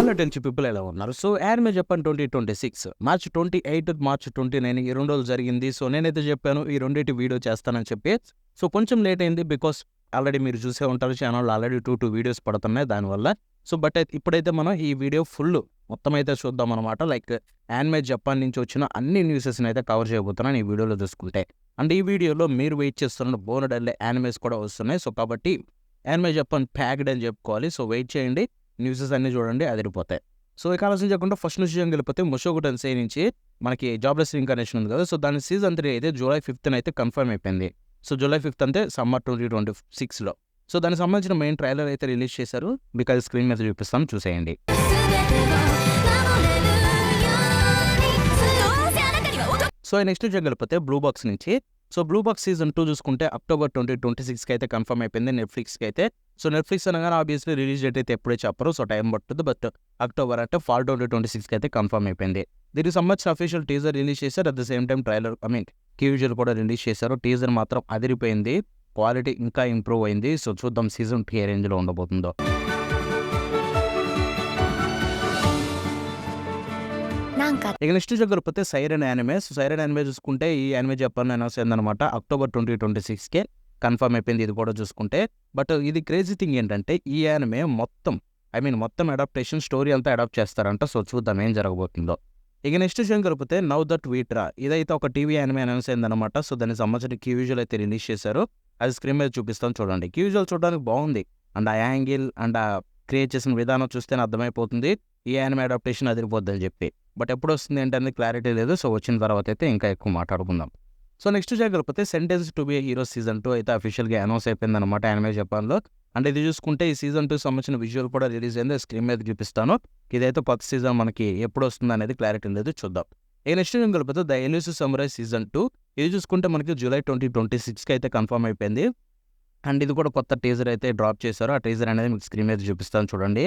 Hello టెన్షి people ఎలా ఉన్నారు? So anime Japan 2026 March 28 March 29 ఈ 2 రోజులు జరిగింది. సో నేనైతే చెప్పాను ఈ రెండిటి వీడియో చేస్తానని చెప్పి. సో కొంచెం లేట్ అయింది బికాస్ ఆల్రెడీ మీరు చూసే ఉంటారు ఛానల్లో ఆల్రెడీ 2 వీడియోస్ పడుతున్నాయి దానివల్ల. సో బట్ ఇప్పుడైతే మనం ఈ వీడియో ఫుల్ మొత్తం అయితే చూద్దాం అనమాట. లైక్ యానిమే జపాన్ నుంచి వచ్చిన అన్ని న్యూసెస్ని అయితే కవర్ చేయబోతున్నాను ఈ వీడియోలో చూసుకుంటే. అండ్ ఈ వీడియోలో మీరు వెయిట్ చేస్తున్న బోనెడ్ యానిమేస్ కూడా వస్తున్నాయి. సో కాబట్టి యానిమే జపాన్ ప్యాక్డ్ అని చెప్పుకోవాలి. సో వెయిట్ చేయండి, న్యూసెస్ అన్నీ చూడండి, అదిరిపోతాయి. సో ఇక ఆలోచన చేయకుండా ఫస్ట్ నుంచి వెళ్ళిపోతే ముషోకు టెన్సై నుంచి మనకి జాబ్లెస్ రీఇన్కార్నేషన్ ఉంది కదా. సో దాని సీజన్ 3 అయితే జూలై 5th అయితే కన్ఫర్మ్ అయిపోయింది. సో జూలై 5th అంటే సమ్మర్ 2026లో. సో దానికి సంబంధించిన మెయిన్ ట్రైలర్ అయితే రిలీజ్ చేశారు. మీకు అది స్క్రీన్ మీద చూపిస్తాం, చూసేయండి. సో నెక్స్ట్ వెళ్ళిపోతే బ్లూ బాక్స్ నుంచి. సో బ్లూ బాక్స్ సీజన్ 2 చూసుకుంటే అక్టోబర్ 2026కి అయితే కన్ఫర్మ్ అయిపోయింది నెట్ఫ్లిక్స్కి అయితే. సో నెట్ఫ్లిక్స్ అనగానే ఆబ్వియస్లీ రిలీజ్ డేట్ అయితే ఎప్పుడే చెప్పరు, సో టైం పడుతుంది. బట్ అక్టోబర్ అంటే ఫాల్ 2026కి అయితే కన్ఫర్మ్ అయిపోయింది. దీనికి సంబంధించిన అఫీషియల్ టీజర్ రిలీజ్ చేశారు. At the same time trailer క్యూజర్ కూడా రిలీజ్ చేశారు. టీజర్ మాత్రం అదిరిపోయింది, క్వాలిటీ ఇంకా ఇంప్రూవ్ అయింది. సో చూద్దాం సీజన్ 2 ఏ రేంజ్లో ఉండబోతుందో. ఇక నెక్స్ట్ వెళ్ళిపోతే siren anime. So siren anime చూసుకుంటే ఈ యానిమే జపాన్ అనౌన్స్ అయిందనమాట. అక్టోబర్ 2026కే కన్ఫర్మ్ అయిపోయింది ఇది కూడా చూసుకుంటే. బట్ ఇది క్రేజీ థింగ్ ఏంటంటే ఈ యానిమే మొత్తం అడాప్టేషన్ స్టోరీ అంతా అడాప్ట్ చేస్తారంట. సో చూద్దాం ఏం జరగబోతుందో. ఇక నెక్స్ట్ వెళ్ళిపోతే నౌ దట్ వీట్రా, ఇదైతే ఒక టీవీ యానిమే అనౌన్స్ అయిందనమాట. సో దానికి సంబంధించిన క్యూజువల్ అయితే రిలీజ్ చేశారు. అది స్క్రీన్ మీద చూపిస్తాం చూడండి. క్యూజువల్ చూడడానికి బాగుంది. అండ్ ఆ యాంగిల్ అండ్ ఆ క్రియేట్ చేసిన విధానం చూస్తేనే అర్థమైపోతుంది ఈ యానిమే అడాప్టేషన్ అదిరిపోద్దని చెప్పి. బట్ ఎప్పుడు వస్తుంది ఏంటనేది క్లారిటీ లేదు. సో వచ్చిన తర్వాత అయితే ఇంకా ఎక్కువ మాట్లాడుకుందాం. సో నెక్స్ట్ చేయగలిగితే sentence to be A hero season 2 అయితే అఫీషియల్గా అనౌన్స్ అయిపోయింది అనమాట యానిమే జపాన్లో. అండ్ ఇది చూసుకుంటే ఈ సీజన్ 2 సంబంధించిన విజువల్ కూడా రిలీజ్ అయింది, స్క్రీన్ మీద చూపిస్తాను. ఇదైతే కొత్త సీజన్ మనకి ఎప్పుడు వస్తుంది అనేది క్లారిటీ లేదు, చూద్దాం. ఈ నెక్స్ట్ కలిపితే ద ఎల్యూసివ్ సమురై సీజన్ 2 ఇది చూసుకుంటే మనకి జూలై 2026కి అయితే కన్ఫర్మ్ అయిపోయింది. అండ్ ఇది కూడా కొత్త టీజర్ అయితే డ్రాప్ చేశారు. ఆ టీజర్ అనేది మీకు స్క్రీన్ మీద చూపిస్తాను చూడండి.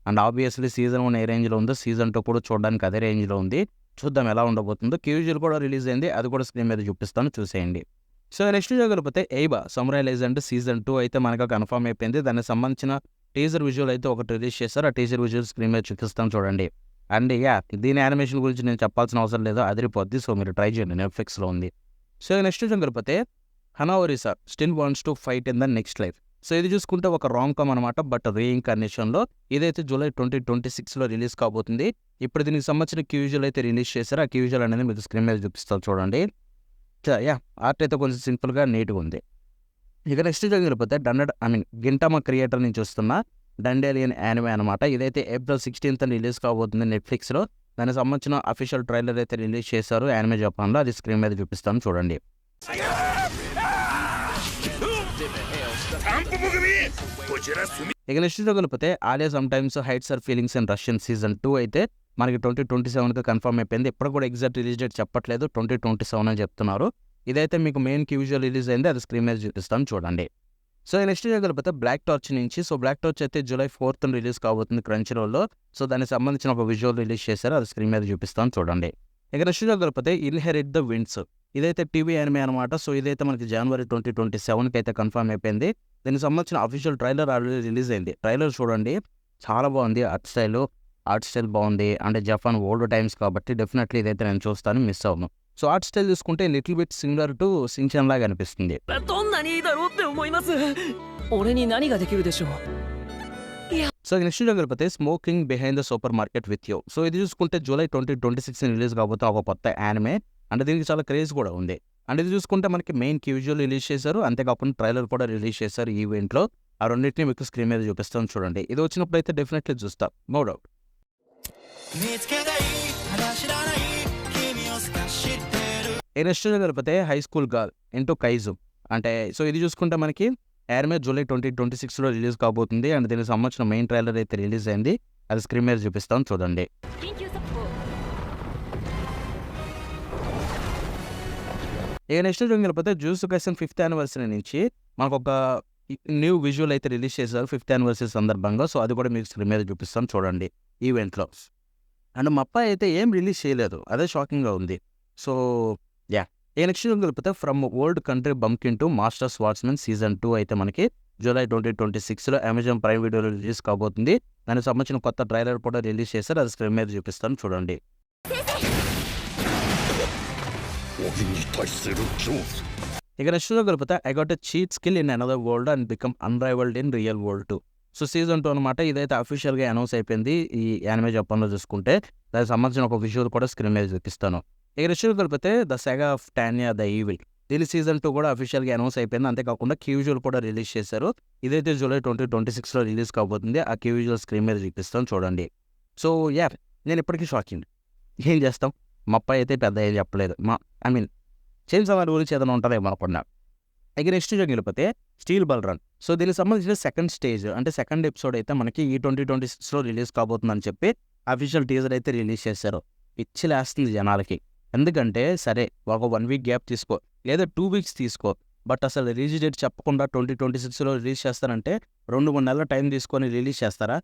అండ్ ఆబ్వియస్లీ సీజన్ 1 ఏ రేంజ్లో ఉందో సీజన్ 2 కూడా చూడడానికి అదే రేంజ్లో ఉంది. చూద్దాం ఎలా ఉండబోతుందో. క్యూజువల్ కూడా రిలీజ్ అయింది, అది కూడా స్క్రీన్ మీద చూపిస్తాను, చూసేయండి. సో నెక్స్ట్ చూడగలిగితే ఎయిబా సమురై లెజెండ్ సీజన్ 2 అయితే మనకు కన్ఫర్మ్ అయిపోయింది. దానికి సంబంధించిన టీజర్ విజువల్ అయితే ఒకటి రిలీజ్ చేశారు. ఆ టీజర్ విజువల్ స్క్రీన్ మీద చూపిస్తాను చూడండి. అండ్ దీని యానిమేషన్ గురించి నేను చెప్పాల్సిన అవసరం లేదు, అదిరిపోద్ది. సో మీరు ట్రై చేయండి, నెట్ఫ్లిక్స్లో ఉంది. సో నెక్స్ట్ చూడగలిగితే హనావరిసా still wants to fight in the next life. So ఇది చూసుకుంటే ఒక రామ్ కామ్ అనమాట, బట్ రీఇన్కార్నేషన్లో. ఇదైతే జూలై 2026లో రిలీజ్ కాబోతుంది. ఇప్పుడు దీనికి సంబంధించిన క్యూజువల్ అయితే రిలీజ్ చేశారు. ఆ క్యూజువల్ అనేది మీకు స్క్రీన్ మీద చూపిస్తారు చూడండి. ఆర్ట్ అయితే కొంచెం సింపుల్గా నీట్గా ఉంది. ఇక నెక్స్ట్ జరిగిపోతే గింటామా క్రియేటర్ నుంచి వస్తున్న డండేలియన్ యానిమే అనమాట. ఇదైతే ఏప్రిల్ 16th రిలీజ్ కాబోతుంది నెట్ఫ్లిక్స్లో. దానికి సంబంధించిన అఫీషియల్ ట్రైలర్ అయితే రిలీజ్ చేశారు యానిమే జపాన్లో. అది స్క్రీన్ మీద చూపిస్తాను చూడండి. ఇక నెక్స్ట్ కలిపితే Alya sometimes hides her feelings and Russian season 2 అయితే మనకి 2027కి కన్ఫర్మ్ అయిపోయింది. ఇప్పుడు కూడా ఎగ్జాక్ట్ రిలీజ్ డేట్ చెప్పట్లేదు, 2027 అని చెప్తున్నారు. ఇదైతే మీకు మెయిన్ క్యూజువల్ రిలీజ్ అయింది, అది స్క్రీన్ మీద చూపిస్తాను చూడండి. సో నెక్స్ట్ కలిపితే బ్లాక్ టార్చ్ నుంచి. సో బ్లాక్ టార్చ్ అయితే జూలై 4th రిలీజ్ కాబోతుంది క్రంచ్ రోల్లో. సో దానికి సంబంధించిన ఒక విజువల్ రిలీజ్ చేశారు, అది స్క్రీన్ మీద చూపిస్తాను చూడండి. ఇక నెక్స్ట్ కలిపితే ఇన్హెరిట్ ద విండ్స్, ఇదైతే టీవీ యానిమే అనమాట. సో ఇదైతే మనకి జనవరి 2027కి అయితే కన్ఫర్మ్ అయిపోయింది. దీనికి సంబంధించిన అఫీషియల్ ట్రైలర్ ఆల్రెడీ రిలీజ్ అయింది. ట్రైలర్ చూడండి, చాలా బాగుంది. ఆర్ట్ స్టైల్ బాగుంది. అంటే జపాన్ ఓల్డ్ టైమ్స్ కాబట్టి డెఫినెట్లీ ఇదైతే నేను చూస్తాను, మిస్ అవును. సో ఆర్ట్ స్టైల్ చూసుకుంటే little bit similar to Shinchan లాగా అనిపిస్తుంది. సో నెక్స్ట్ కలిపితే smoking behind the super market with you. So ఇది చూసుకుంటే జూలై 2026 రిలీజ్ కాబోతే ఒక కొత్త యానిమే. అంటే దీనికి చాలా క్రేజ్ కూడా ఉంది. అండ్ ఇది చూసుకుంటే మనకి మెయిన్ క్యూజువల్ రిలీజ్ చేశారు, అంతేకాకుండా ట్రైలర్ కూడా రిలీజ్ చేశారు ఈ ఈవెంట్లో. ఆ రెండింటిని మీకు స్క్రీన్ మీద చూపిస్తాను చూడండి. ఇది వచ్చినప్పుడు అయితే డెఫినెట్లీ చూస్తా, నో డౌట్. నెక్స్ట్ కలిపితే high school girl into kaiju. అంటే సో ఇది చూసుకుంటే మనకి యానిమే జూలై 2026లో రిలీజ్ కాబోతుంది. అండ్ దీనికి సంబంధించిన మెయిన్ ట్రైలర్ అయితే రిలీజ్ అయింది, అది స్క్రీన్ మీద చూపిస్తాను చూడండి. ఇక నెక్స్ట్ కలిపితే జూజుత్సు కైసెన్ 5th యానివర్సరీ నుంచి మనకు ఒక న్యూ విజువల్ అయితే రిలీజ్ చేశారు 5th యానివర్సరీ సందర్భంగా. సో అది కూడా మీకు స్క్రీన్ మీద చూపిస్తాను చూడండి ఈవెంట్లో. అండ్ మప్ప అయితే ఏం రిలీజ్ చేయలేదు, అదే షాకింగ్గా ఉంది. సో ఇక నెక్స్ట్ కలిపితే from old country bumpkin to master swordsman season 2 అయితే మనకి జూలై 2026లో అమెజాన్ ప్రైమ్ వీడియోలో రిలీజ్ కాబోతుంది. దానికి సంబంధించిన కొత్త ట్రైలర్ కూడా రిలీజ్ చేశారు. అది స్క్రీన్ మీద చూపిస్తాను చూడండి. ఇక నెక్స్ట్ కలిపితే I got a cheat skill in another world and become unrivalled in real world 2. So season 2 అనమాట. ఇదైతే అఫీషియల్గా అనౌన్స్ అయిపోయింది. ఈ యానిమే జపాన్లో చూసుకుంటే దానికి సంబంధించిన ఒక విజువల్ కూడా స్క్రీన్ మీద చూపిస్తాను. ఇక నెక్స్ట్ కలిపితే the saga of Tanya the evil, దీని సీజన్ 2 కూడా అఫీషియల్గా అనౌన్స్ అయిపోయింది. అంతేకాకుండా కీ విజువల్ కూడా రిలీజ్ చేశారు. ఇదైతే జూలై 2026లో రిలీజ్ కాబోతుంది. ఆ కీ విజువల్ స్క్రీన్ మీద చూపిస్తాను చూడండి. సో నేను ఇప్పటికీ షాకింగ్. ఏం చేస్తాం, మా అబ్బాయి అయితే పెద్ద ఏం చెప్పలేదు. చేంజ్ వారి గురించి ఏదైనా ఉంటుందేమో అనుకున్నా. ఇక నెక్స్ట్ వెళ్ళిపోతే స్టీల్ బల్ రన్. సో దీనికి సంబంధించిన సెకండ్ స్టేజ్ అంటే సెకండ్ ఎపిసోడ్ అయితే మనకి ఈ 2026లో రిలీజ్ కాబోతుందని చెప్పి అఫీషియల్ టీజర్ అయితే రిలీజ్ చేశారు. పిచ్చిలేస్తుంది జనాలకి. ఎందుకంటే సరే ఒక 1 వీక్ గ్యాప్ తీసుకో లేదా 2 వీక్స్ తీసుకో, బట్ అసలు రిలీజ్ డేట్ చెప్పకుండా 2026లో రిలీజ్ చేస్తారంటే 2-3 నెలల టైం తీసుకొని రిలీజ్ చేస్తారా?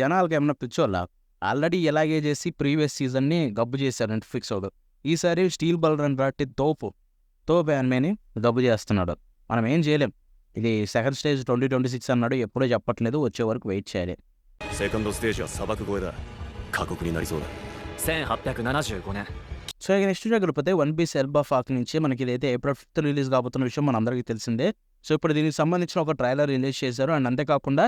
జనాలకి ఏమన్నా పిచ్చోళ్ళ? ఆల్రెడీ ఎలాగే చేసి ప్రీవియస్ సీజన్ని గబ్బు చేశారు నెట్ఫ్లిక్స్ వాడు. ఈసారి స్టీల్ బల్ రన్ బట్టి తోపు యానిమేని గబ్బు చేస్తున్నాడు. మనం ఏం చేయలేం. ఇది సెకండ్ స్టేజ్ 2026 అన్నాడు, ఎప్పుడో చెప్పట్లేదు. వచ్చే వరకు వెయిట్ చేయాలి. సెకండ్ స్టేజ్ 過酷になりそうだ。1875年。సో ఇక నెక్స్ట్ కలిపితే వన్ పీస్ ఎల్బా ఫాక్ నుంచి మనకి ఇదైతే ఏప్రిల్ 5th రిలీజ్ కాబోతున్న విషయం మన అందరికీ తెలిసిందే. సో ఇప్పుడు దీనికి సంబంధించిన ఒక ట్రైలర్ రిలీజ్ చేశారు. అండ్ అంతేకాకుండా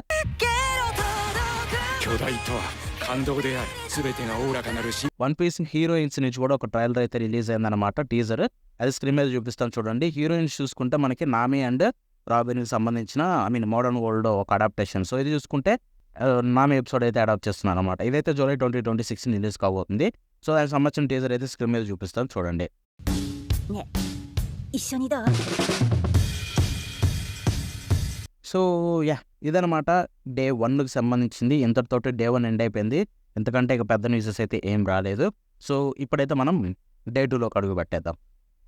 వన్ పీస్ హీరోయిన్స్ నుంచి కూడా ఒక ట్రైలర్ అయితే రిలీజ్ అయిందన్నమాట, టీజర్. అది స్క్రీన్ మీద చూపిస్తాను చూడండి. హీరోయిన్స్ చూసుకుంటే మనకి నామి అండ్ రాబిన్కి సంబంధించిన మోడర్న్ వరల్డ్ ఒక అడాప్టేషన్. సో ఇది చూసుకుంటే నామి ఎపిసోడ్ అయితే అడాప్ట్ చేస్తున్నారు అనమాట. ఇదైతే జూలై 2026 రిలీజ్ కాబోతుంది. సో దానికి సంబంధించిన టీజర్ అయితే స్క్రీన్ మీద చూపిస్తాను చూడండి. సో ఇదనమాట డే 1కి సంబంధించింది. ఇంతటితోటి డే 1 ఎండ్ అయిపోయింది. ఎందుకంటే ఇక పెద్ద న్యూసెస్ అయితే ఏం రాలేదు. సో ఇప్పుడైతే మనం డే 2లోకి అడుగు పెట్టేద్దాం.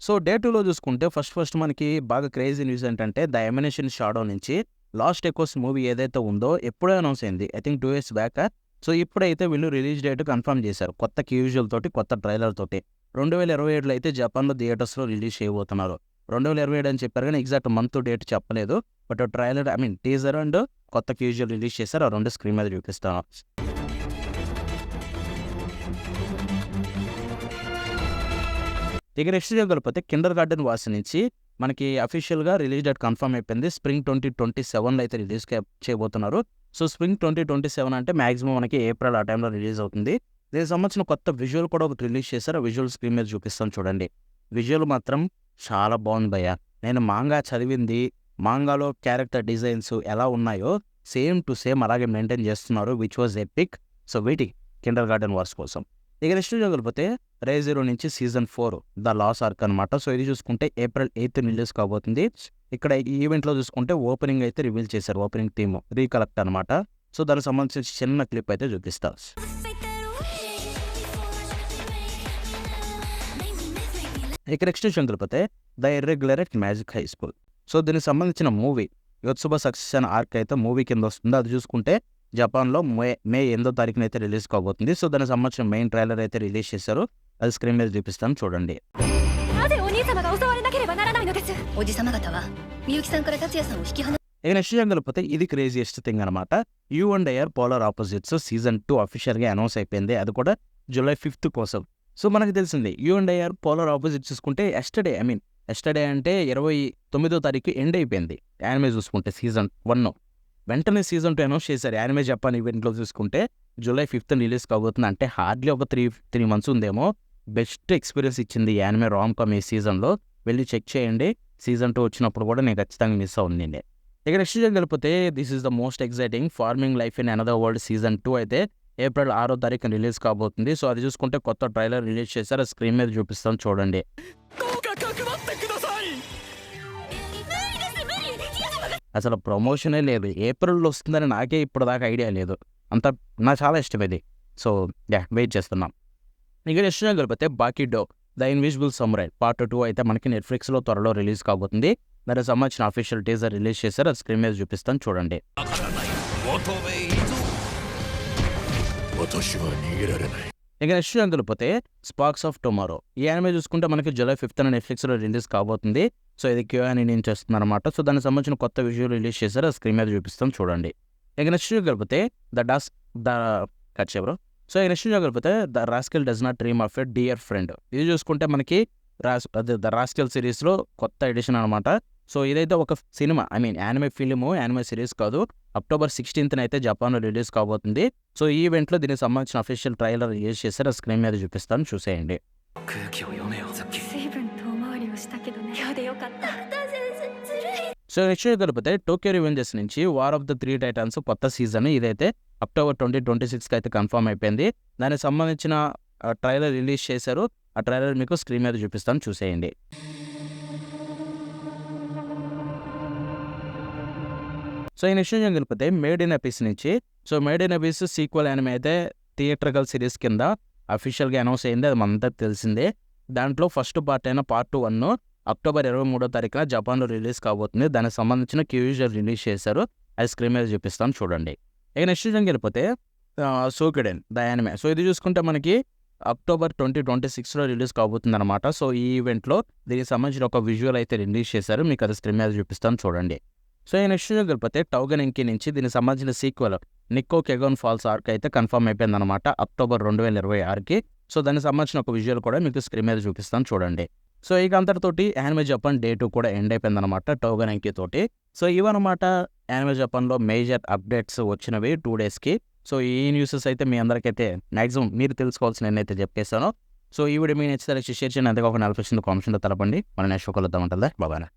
సో డే 2లో చూసుకుంటే ఫస్ట్ మనకి బాగా క్రేజీ న్యూస్ ఏంటంటే ద ఎమినేషన్ షాడో నుంచి లాస్ట్ ఎకోస్ మూవీ ఏదైతే ఉందో ఎప్పుడో అనౌన్స్ అయింది, I think 2 years back. So ఇప్పుడైతే వీళ్ళు రిలీజ్ డేట్ కన్ఫర్మ్ చేశారు, కొత్త క్యూజువల్ తోటి, కొత్త ట్రైలర్ తోటి. 2027లో అయితే జపాన్లో థియేటర్స్లో రిలీజ్ చేయబోతున్నారు. 2027 అని చెప్పారు కానీ ఎగ్జాక్ట్ మంత్ డేట్ చెప్పలేదు. బట్ ట్రైలర్ టీజర్ అండ్ కొత్త క్యూజువల్ రిలీజ్ చేశారు. ఆ రెండు స్క్రీన్ మీద చూపిస్తాను. ఇక నెక్స్ట్ కలిపితే కిండర్ గార్డెన్ వాసి నుంచి మనకి అఫీషియల్గా రిలీజ్ డేట్ కన్ఫర్మ్ అయిపోయింది. స్ప్రింగ్ 2027లో అయితే రిలీజ్ చేయబోతున్నారు. సో స్ప్రింగ్ 2027 అంటే మ్యాక్సిమం మనకి ఏప్రిల్ ఆ టైంలో రిలీజ్ అవుతుంది. దీనికి సంబంధించిన కొత్త విజువల్ కూడా ఒకటి రిలీజ్ చేశారు. ఆ విజువల్ స్క్రీన్ మీద చూపిస్తాను చూడండి. విజువల్ మాత్రం చాలా బాగుంది భయ్య. నేను మాంగా చదివింది, మాంగాలో క్యారెక్టర్ డిజైన్స్ ఎలా ఉన్నాయో సేమ్ టు సేమ్ అలాగే మెయింటైన్ చేస్తున్నారు, which was epic. So waiting Kinder garden wars కోసం. ఇక నెక్స్ట్ కలిపితే రైజీరో నుంచి సీజన్ 4 ద లాస్ ఆర్క్ అనమాట. సో ఇది చూసుకుంటే ఏప్రిల్ 8th రిలీజ్ కాబోతుంది. ఇక్కడ ఈ ఈవెంట్లో చూసుకుంటే ఓపెనింగ్ అయితే రివీల్ చేశారు, ఓపెనింగ్ థీమ్ రీకలెక్ట్ అనమాట. సో దానికి సంబంధించిన చిన్న క్లిప్ అయితే చూపిస్తారు. ఇక నెక్స్ట్ కలిపితే the irregular at magic high school. So దీనికి సంబంధించిన మూవీ యోత్సుబ సక్సెషన్ ఆర్క్ అయితే మూవీ కింద వస్తుంది. అది చూసుకుంటే జపాన్లో మే 8వ తారీఖున అయితే రిలీజ్ కాబోతుంది. సో దానికి సంబంధించిన మెయిన్ ట్రైలర్ అయితే రిలీజ్ చేశారు. అది స్క్రీన్ మీద చూపిస్తాను చూడండి. ఇక నెక్స్ట్ కలిపితే ఇది క్రేజియస్ట్ థింగ్ అనమాట. You and IR polar opposites season 2 అఫీషియల్గా అనౌన్స్ అయిపోయింది. అది కూడా జూలై 5th కోసం. సో మనకు తెలిసింది you and IR polar opposites చూసుకుంటే ఎస్టర్డే అంటే 29వ తారీఖు ఎండ్ అయిపోయింది. యానిమే చూసుకుంటే సీజన్ 1 వెంటనే సీజన్ 2 అనౌన్స్ చేశారు. యానిమే జపాన్ ఈవెంట్లో చూసుకుంటే జూలై 5th రిలీజ్ కాబోతుంది. అంటే హార్డ్లీ ఒక 3 months ఉందేమో. బెస్ట్ ఎక్స్పీరియన్స్ ఇచ్చింది యానిమే రామ్కామ్ ఈ సీజన్లో. వెళ్ళి చెక్ చేయండి. సీజన్ 2 వచ్చినప్పుడు కూడా నేను ఖచ్చితంగా మిస్ అవునండి. ఇక నెక్స్ట్ కలిపితే this is the most exciting farming life in another world season 2 అయితే ఏప్రిల్ 6వ తారీఖున రిలీజ్ కాబోతుంది. సో అది చూసుకుంటే కొత్త ట్రైలర్ రిలీజ్ చేశారు. స్క్రీన్ మీద చూపిస్తాను చూడండి. అసలు ప్రమోషనే లేదు, ఏప్రిల్లో వస్తుందని నాకే ఇప్పుడు దాకా ఐడియా లేదు. అంత నాకు చాలా ఇష్టం ఇది. సో వెయిట్ చేస్తున్నాం. ఇక నెక్స్ట్ కలిపితే బాకీడో ద ఇన్విజిబుల్ సమురై పార్ట్ 2 అయితే మనకి నెట్ఫ్లిక్స్లో త్వరలో రిలీజ్ కాబోతుంది. దానికి సంబంధించిన అఫీషియల్ టీజర్ రిలీజ్ చేశారు. అది స్క్రీన్ మీద చూపిస్తాను చూడండి. ఇక నెక్స్ట్ వెళ్ళిపోతే స్పార్క్స్ ఆఫ్ టుమారో. ఈ యానిమే చూసుకుంటే మనకి జూలై 5th నెట్ఫ్లిక్స్లో రిలీజ్ కాబోతుంది. సో ఇది క్యూఎన్ నుంచి వస్తుంది అనమాట. సో దానికి సంబంధించిన కొత్త విజువల్ రిలీజ్ చేశారు, స్క్రీన్ మీద చూపిస్తాం చూడండి. ఇక నెక్స్ట్ వెళ్ళిపోతే కట్ చేయబ్రో. సో ఈ నెక్స్ట్ వెళ్ళిపోతే the rascal does not dream of a dear friend. ఇది చూసుకుంటే మనకి ద రాస్కెల్ సిరీస్లో కొత్త ఎడిషన్ అనమాట. సో ఇదైతే ఒక cinema, I mean anime film, anime series కాదు. October 16th అయితే జపాన్లో రిలీజ్ కాబోతుంది. సో ఈ ఈవెంట్లో దీనికి సంబంధించిన అఫీషియల్ ట్రైలర్ రిలీజ్ చేశారు, స్క్రీన్ మీద చూపిస్తాను చూసేయండి. 空気を読めよザッキー。随分遠回りをしたけどね。今日でよかった。ずるい。సో నెక్స్ట్ కలిపితే టోక్యో రివెంజర్స్ నుంచి వార్ ఆఫ్ ద 3 టైటాన్స్ కొత్త సీజన్ ఇదైతే October 2026 అయితే కన్ఫర్మ్ అయిపోయింది. దానికి సంబంధించిన ట్రైలర్ రిలీజ్ చేశారు, ఆ ట్రైలర్ మీకు స్క్రీన్ మీద చూపిస్తాను చూసేయండి. సో ఈ నెక్స్ట్ కలిపితే మేడ్ ఇన్ అబిస్ నుంచి. So made in abyss sequel anime అయితే థియేట్రికల్ సిరీస్ కింద అఫీషియల్గా అనౌన్స్ అయింది, అది మనంతా తెలిసిందే. దాంట్లో ఫస్ట్ పార్ట్ అయిన పార్ట్ 1 October 23న జపాన్లో రిలీజ్ కాబోతుంది. దానికి సంబంధించిన క్యూజర్ రిలీజ్ చేశారు, అది స్క్రీన్ మీద చూపిస్తాను చూడండి. ఇక నెక్స్ట్ వెళ్ళిపోతే సోకెడెన్ ద యానిమే. సో ఇది చూసుకుంటే మనకి October 2026లో రిలీజ్ కాబోతుంది అనమాట. సో ఈ ఈవెంట్లో దీనికి సంబంధించిన ఒక విజువల్ అయితే రిలీజ్ చేశారు, మీకు అది స్క్రీన్ మీద చూపిస్తాను చూడండి. సో ఈ నెక్స్ట్ వెళ్ళిపోతే టౌగన్ ఎంకి నుంచి దీనికి సంబంధించిన సీక్వెల్ నిక్కో కెగోన్ ఫాల్స్ ఆర్క్ అయితే కన్ఫర్మ్ అయిపోయింది అనమాట October 2026కి. సో దానికి సంబంధించిన ఒక విజువల్ కూడా మీకు స్క్రీన్ మీద చూపిస్తాను చూడండి. సో ఇక అంతటితోటి యానిమే జపాన్ డే 2 కూడా ఎండ్ అయిపోయింది అనమాట టౌగన్ ఎంకి తోటి. సో ఇవన్నమాట యానిమే జపాన్లో మేజర్ అప్డేట్స్ వచ్చినవి 2 డేస్కి. సో ఈ న్యూసెస్ అయితే మీ అందరికైతే మ్యాక్సిమం మీరు తెలుసుకోవాల్సిన నేనైతే చెప్పేస్తాను. సో ఈ వీడియో మీకు నచ్చితే షేర్ చేయండి, అంతేకాకుండా 40% కామెంట్స్లో తెలపండి. మన నెక్స్ట్ కలుద్దాం ఉంటుంది బాబాయ్.